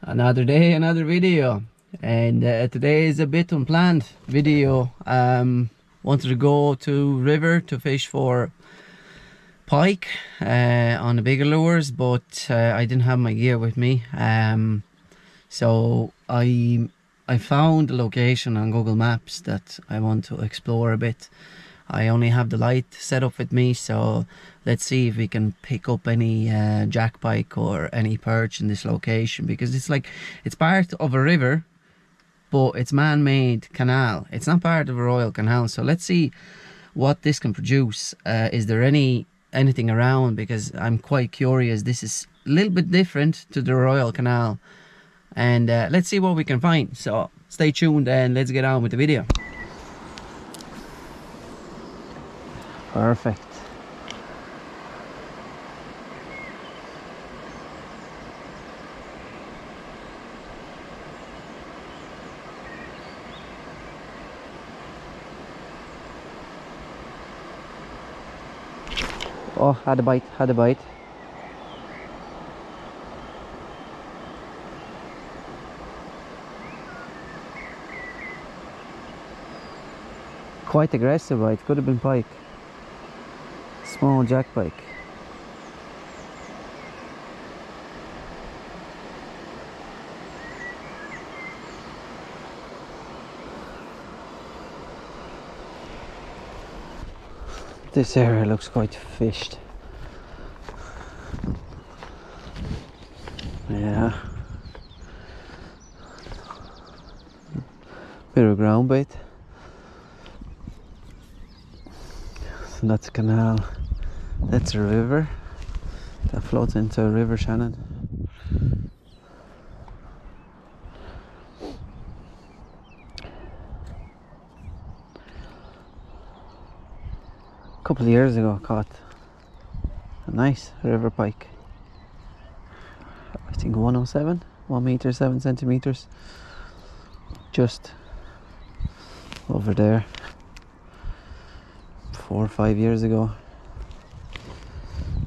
Another day, another video, and today is a bit unplanned video. Wanted to go to river to fish for pike on the bigger lures, but I didn't have my gear with me. So I found a location on Google Maps that I want to explore a bit. I only have the light set up with me, so let's see if we can pick up any jack pike or any perch in this location, because it's part of a river, but it's man-made canal. It's not part of a royal canal, so let's see what this can produce. Is there anything around? Because I'm quite curious. This is a little bit different to the royal canal, and let's see what we can find. So stay tuned and let's get on with the video. Perfect. Oh, had a bite, had a bite. Quite aggressive bite, could have been pike. Small jack pike. This area looks quite fished. Yeah. Bit of ground bait. So that's a canal. That's a river that floats into River Shannon. A couple of years ago I caught a nice river pike. I think 107, 1 meter 7 centimeters, just over there 4 or 5 years ago.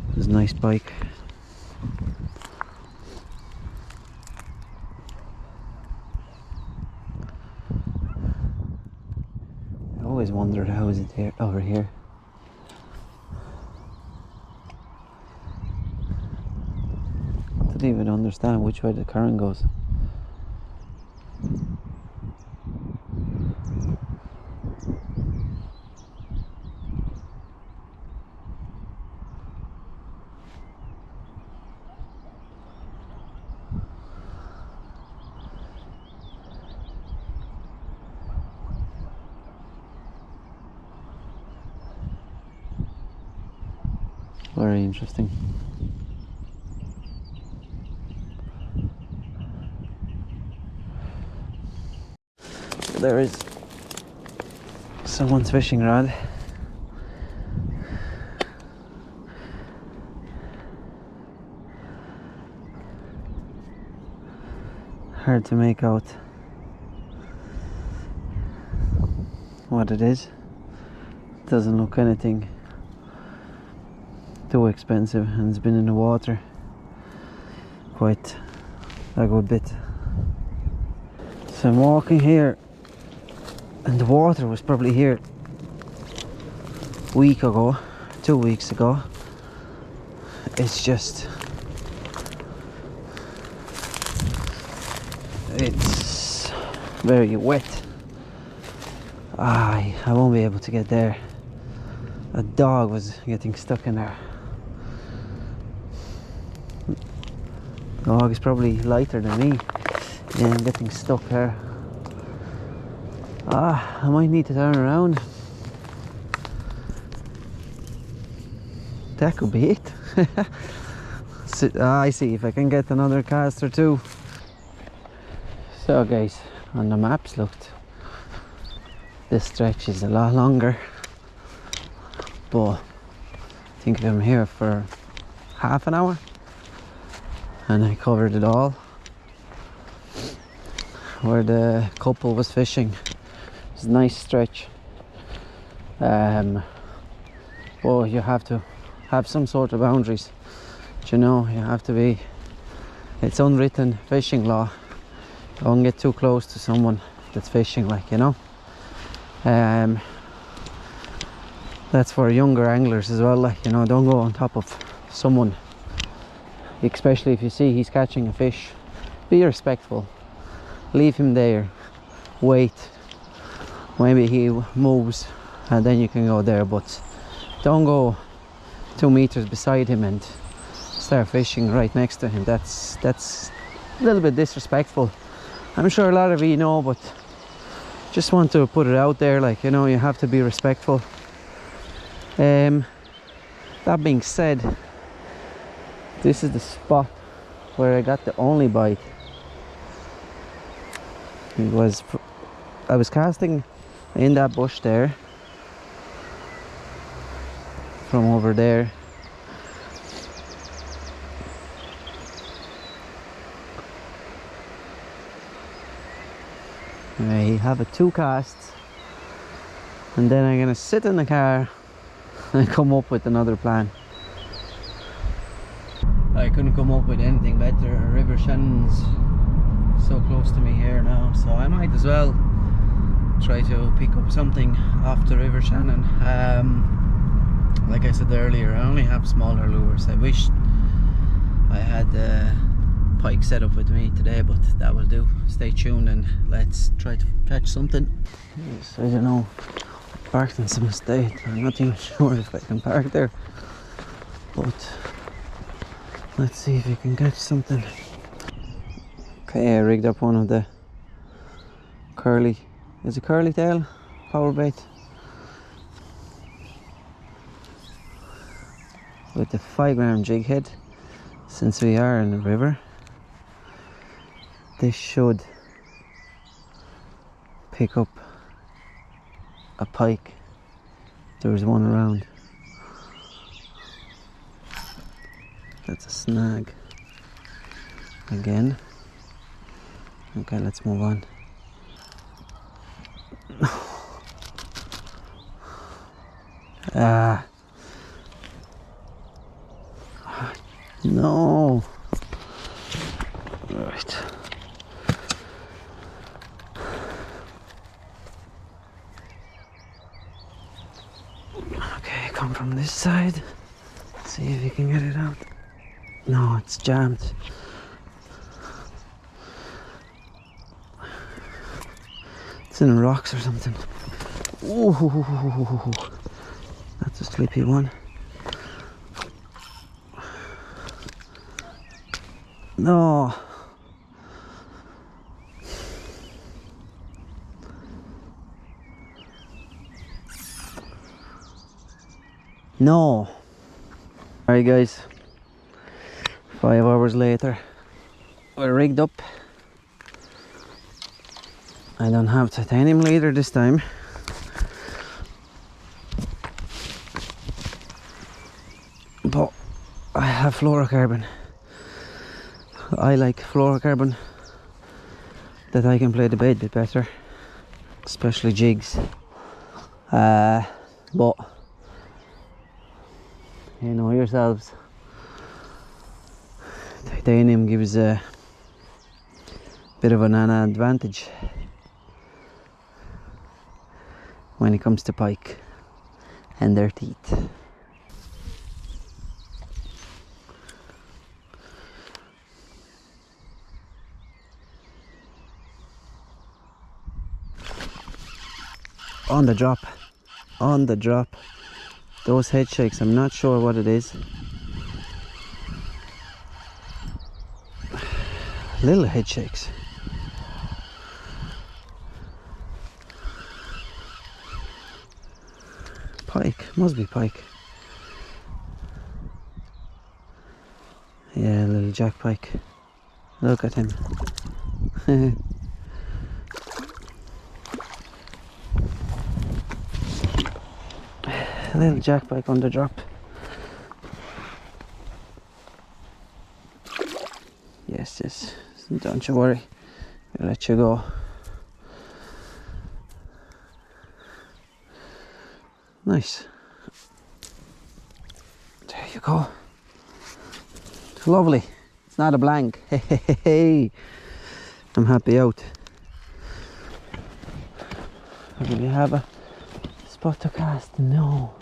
It was a nice pike. I always wondered how is it here over here. I don't even understand which way the current goes. Very interesting. There is someone's fishing rod. Hard to make out what it is. Doesn't look anything too expensive, and it's been in the water quite a good bit. So I'm walking here, and the water was probably here a week ago, 2 weeks ago. It's just, it's very wet. I won't be able to get there. A dog was getting stuck in there. Dog is probably lighter than me. Yeah, I'm getting stuck there. I might need to turn around. That could be it. I see if I can get another cast or two. So guys, on the maps looked, this stretch is a lot longer, but I think I'm here for half an hour and I covered it all. Where the couple was fishing, it's a nice stretch. Well, you have to have some sort of boundaries. You know, you have to be It's unwritten fishing law. Don't get too close to someone that's fishing, like, you know. That's for younger anglers as well, like, you know, don't go on top of someone, especially if you see he's catching a fish. Be respectful, leave him there, wait, maybe he moves and then you can go there, but don't go 2 meters beside him and start fishing right next to him. That's a little bit disrespectful. I'm sure a lot of you know, but just want to put it out there, like, you know, you have to be respectful. That being said, this is the spot where I got the only bite. I was casting in that bush there, from over there. I have 2 casts, and then I'm gonna sit in the car and come up with another plan. I couldn't come up with anything better. River Shannon's so close to me here now, so I might as well try to pick up something off the River Shannon. Like I said earlier, I only have smaller lures. I wish I had pike set up with me today, but that will do. Stay tuned and let's try to catch something. Yes, I don't know, parked in some estate. I'm not even sure if I can park there, but let's see if we can catch something. Okay, I rigged up one of the curly, is it curly tail power bait with the 5-gram jig head. Since we are in the river, this should pick up a pike. There's one around. That's a snag again. Okay, let's move on. No. Right. Okay, come from this side. See if you can get it out. No, it's jammed. It's in rocks or something. Ooh, that's a sleepy one. No. No. Alright guys, 5 hours later, we're rigged up. I don't have titanium leader this time. But I have fluorocarbon. I like fluorocarbon, that I can play the bait a bit better, especially jigs. But you know yourselves, titanium gives a bit of an advantage when it comes to pike and their teeth. On the drop, on the drop. Those head shakes, I'm not sure what it is. Little head shakes. Pike, must be pike. Yeah, little jack pike. Look at him. Little jack pike on the drop. Yes, yes, don't you worry, I'll let you go. Nice. There you go. Lovely. It's not a blank. Hey, I'm happy out. Do we have a spot to cast? No.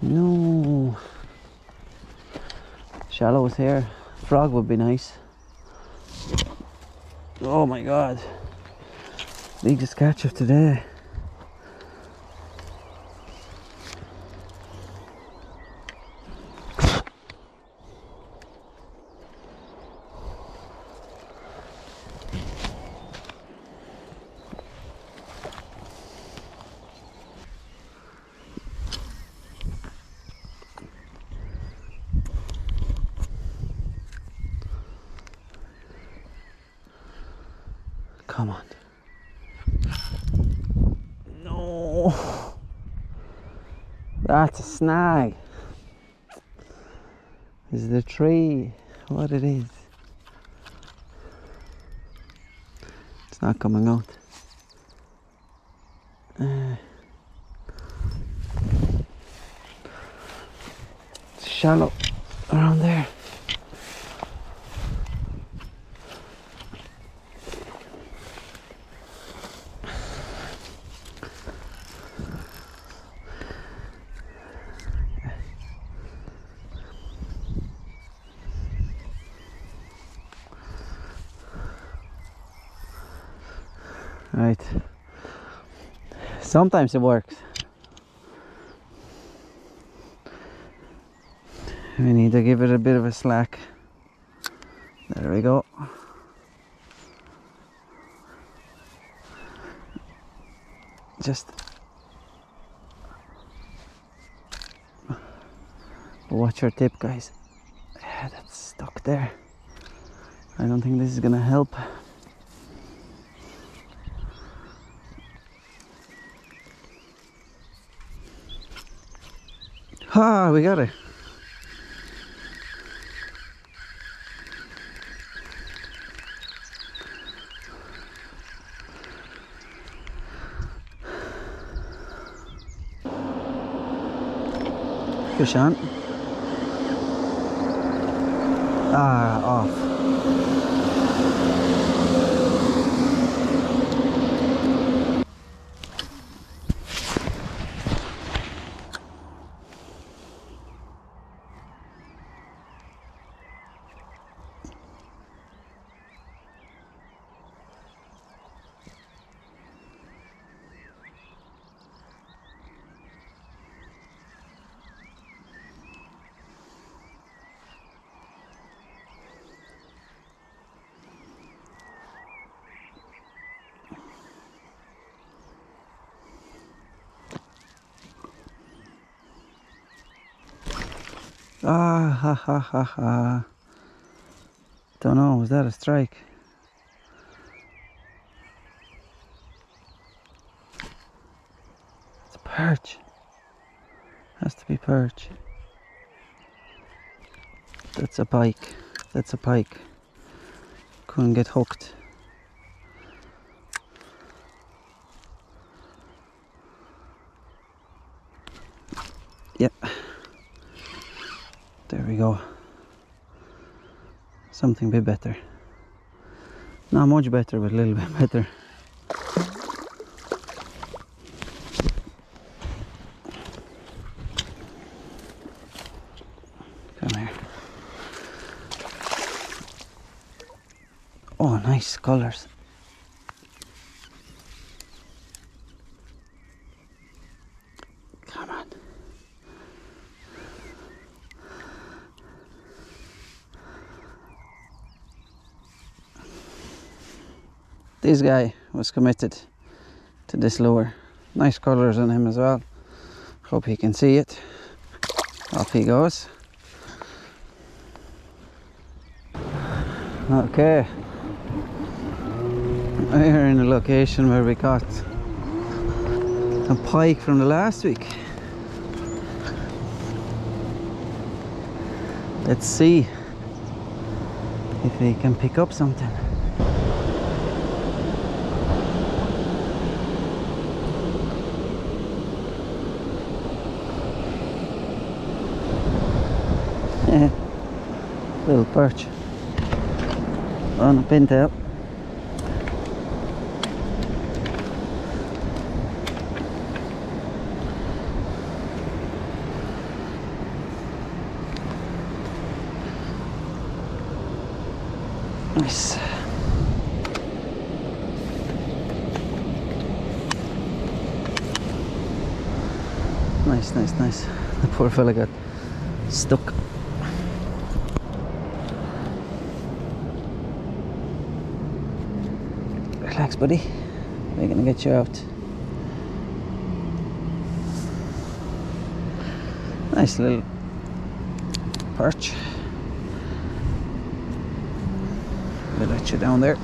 No. Shallows here. Frog would be nice. Oh my god. Biggest catch of today. Come on. No. That's a snag. Is it a tree? What it is? It's not coming out. It's shallow around there. Right. Sometimes it works. We need to give it a bit of a slack. There we go. Just watch your tip, guys. Yeah, that's stuck there. I don't think this is gonna help. Ah, we got it. Fish on. Ah, off. Ah, ha ha ha ha. Don't know, was that a strike? It's a perch. Has to be perch. That's a pike. That's a pike. Couldn't get hooked. Yep. There we go. Something a bit better. Not much better, but a little bit better. Come here. Oh, nice colours. Come on. This guy was committed to this lure. Nice colours on him as well. Hope he can see it. Off he goes. Okay. We're in a location where we caught a pike from the last week. Let's see if we can pick up something. Little perch on a pintail. Nice. Nice. The poor fella got stuck. Relax, buddy. We're gonna get you out. Nice little perch. We'll let you down there.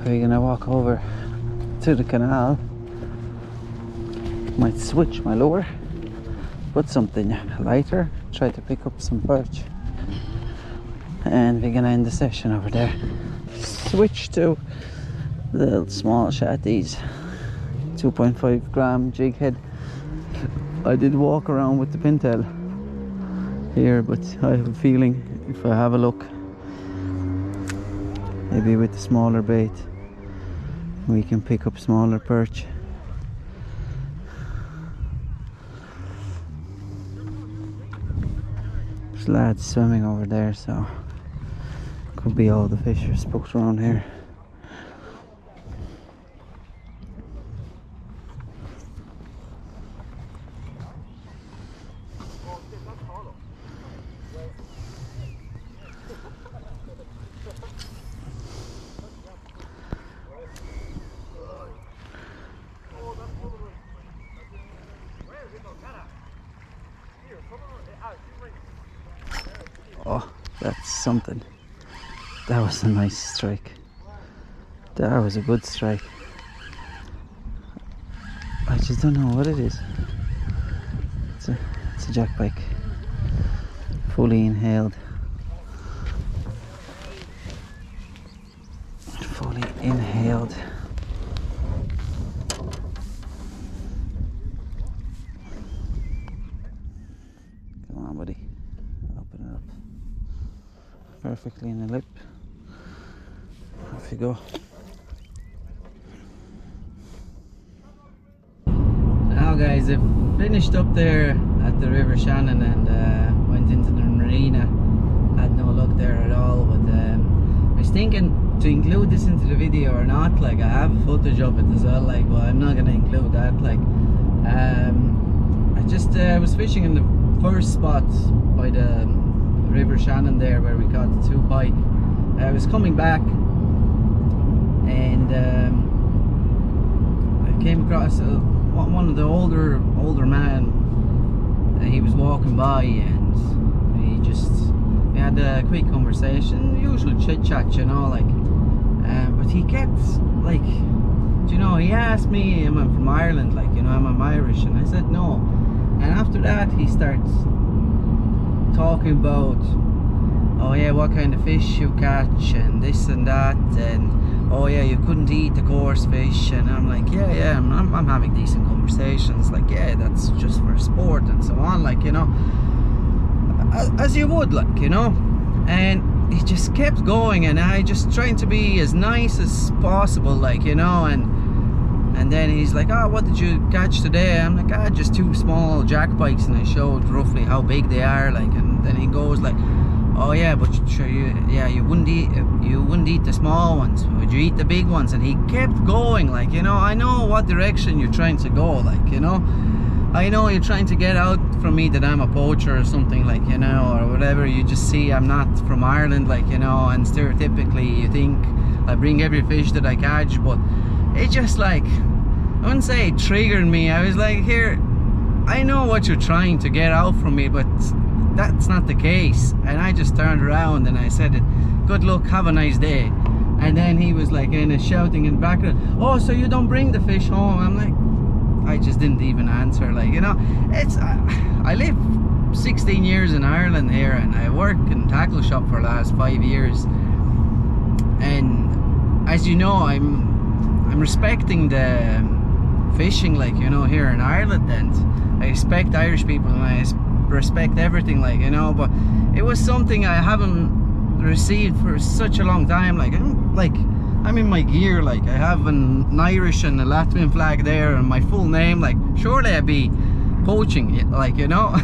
We're gonna walk over to the canal. Might switch my lure, put something lighter, try to pick up some perch, and we're gonna end the session over there. Switch to the little small shatties, 2.5 gram jig head. I did walk around with the pintail here, but I have a feeling if I have a look, maybe with the smaller bait we can pick up smaller perch. There's lads swimming over there, so could be all the fish are spooked around here. Oh, that's something. That was a nice strike. That was a good strike. I just don't know what it is. It's a jack pike. Fully inhaled. Fully inhaled. Come on, buddy. Open it up. Perfectly in the lip. Off you go. Now guys, I've finished up there at the River Shannon and went into the marina. Had no luck there at all, but I was thinking to include this into the video or not. Like, I have footage of it as well, like, but I'm not going to include that. Like, I just was fishing in the first spot by the River Shannon there where we caught the 2 pike. I was coming back and I came across one of the older man. He was walking by and we had a quick conversation, usual chit chat, you know, like, but he kept, like, you know, he asked me, am I from Ireland, like, you know, am I Irish? And I said no. And after that he starts talking about, oh yeah, what kind of fish you catch and this and that, and oh yeah, you couldn't eat the coarse fish. And I'm like, yeah, I'm having decent conversations, like, yeah, that's just for sport and so on, like, you know, as you would, like, you know. And he just kept going, and I just trying to be as nice as possible, like, you know. And then he's like, oh, what did you catch today? I'm like, ah, just 2 small jack pikes, and I showed roughly how big they are, like. And then he goes like, oh yeah, but sure, you wouldn't eat the small ones, would you eat the big ones? And he kept going, like, you know, I know what direction you're trying to go, like, you know, I know you're trying to get out from me that I'm a poacher or something, like, you know, or whatever. You just see I'm not from Ireland, like, you know, and stereotypically you think I bring every fish that I catch. But it just, like, I wouldn't say it triggered me. I was like, here, I know what you're trying to get out from me, but that's not the case. And I just turned around and I said, good luck, have a nice day. And then he was like in a shouting in the background, oh, so you don't bring the fish home? I'm like, I just didn't even answer, like, you know. It's I live 16 years in Ireland here, and I work in tackle shop for the last 5 years, and as you know, I'm respecting the fishing, like, you know, here in Ireland, and I respect Irish people and I respect everything, like, you know, but it was something I haven't received for such a long time. Like, I'm in my gear, like I have an Irish and a Latvian flag there and my full name, like surely I'd be poaching it, like, you know.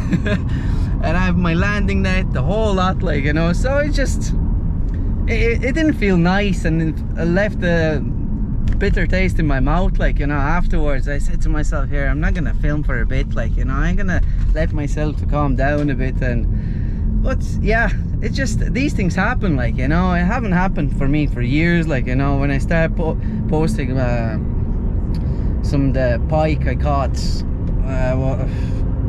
And I have my landing net, the whole lot, like, you know, so it just it didn't feel nice, and it left a bitter taste in my mouth, like, you know. Afterwards I said to myself, here, I'm not gonna film for a bit, like, you know, I'm gonna let myself to calm down a bit. And but yeah, it's just these things happen, like, you know. It haven't happened for me for years, like, you know. When I started posting some of the pike I caught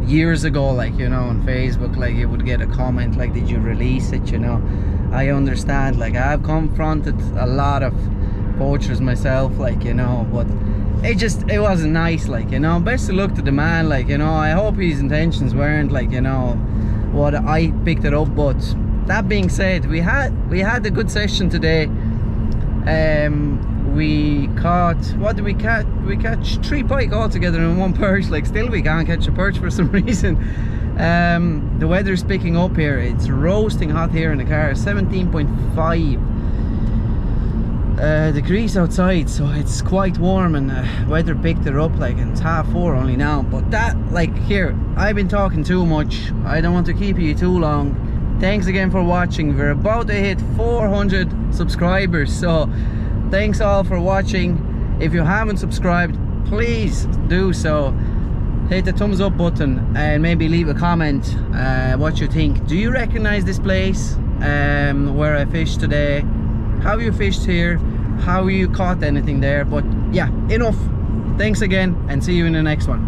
years ago, like, you know, on Facebook, like, you would get a comment like, did you release it, you know. I understand, like, I've confronted a lot of poachers myself, like, you know, but it wasn't nice, like, you know. Best of luck to the man, like, you know. I hope his intentions weren't, like, you know, what I picked it up. But that being said, we had a good session today. We caught, what did we catch? We catch 3 pike all together in one perch. Like, still we can't catch a perch for some reason. The weather's picking up here. It's roasting hot here in the car. 17.5 degrees outside, so it's quite warm, and weather picked it up, like, and it's 4:30 only now. But that, like, here, I've been talking too much. I don't want to keep you too long. Thanks again for watching. We're about to hit 400 subscribers, so thanks all for watching. If you haven't subscribed, please do so. Hit the thumbs up button and maybe leave a comment what you think. Do you recognize this place where I fished today? How you fished here? How you caught anything there? But yeah, enough. Thanks again, and see you in the next one.